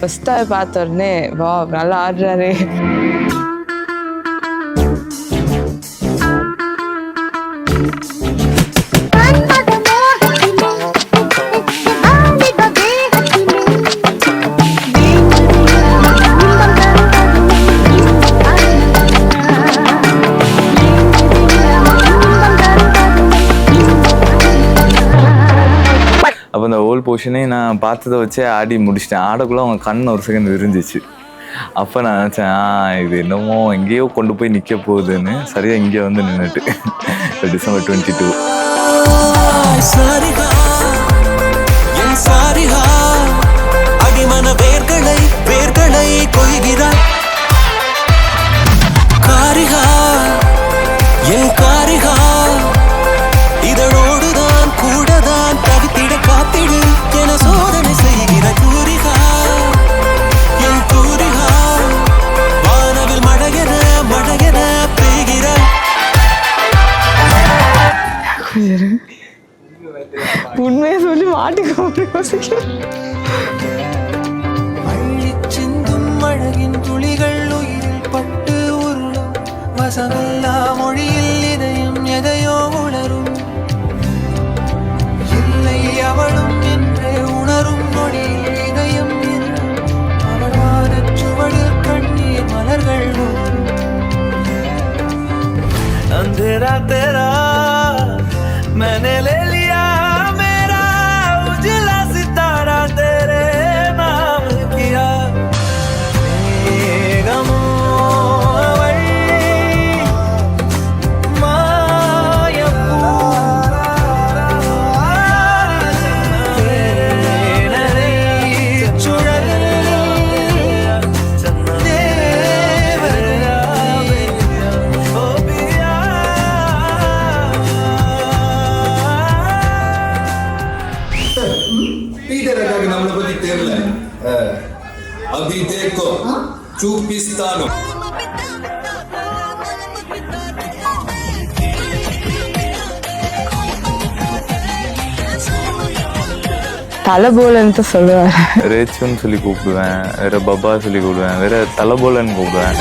First பார்த்த உடனே வா நல்லா ஆடுறாரு. அப்போ அந்த ஹோல் போர்ஷனே நான் பார்த்ததை வச்சே ஆடி முடிச்சிட்டேன். ஆடக்குள்ளே அவங்க கண் ஒரு செகண்ட் விரிஞ்சிச்சு. அப்போ நான் நினச்சேன் இது என்னமோ எங்கேயோ கொண்டு போய் நிற்க போகுதுன்னு. சரியாக இங்கே வந்து நின்றுட்டு டிசம்பர் 22 இதழோடுதான் கூடதான் தவித்திட காத்திடு என சோதனை செய்கிற கூறிகா என் கூறிகா வானவில் மழையென மழையென பெய்கிற உண்மையை சொல்லி மாட்டிக்க அள்ளி சிந்தும் அழகின் துளிகள் உயிரில் பட்டு உருளும் வசமில்லா மொழியில் இதயம் எதையோ உணரும் இல்லை அவளும் என்றே உணரும் நொடியில் இதயம் அவளான சுவடில் கண்ணீர் மலர்கள் अंधेरा तेरा मैंने ले लिया मेरा उजला सितारा तेरे नाम किया अभी देखो चूपिस्तानो தலைபோலன்னு சொல்லுவாரு. ரேச்சுன்னு சொல்லி கூப்பிடுவேன், வேற பப்பா சொல்லி கூப்பிடுவேன், வேற தலைபோலன்னு கூப்பிடுவேன்.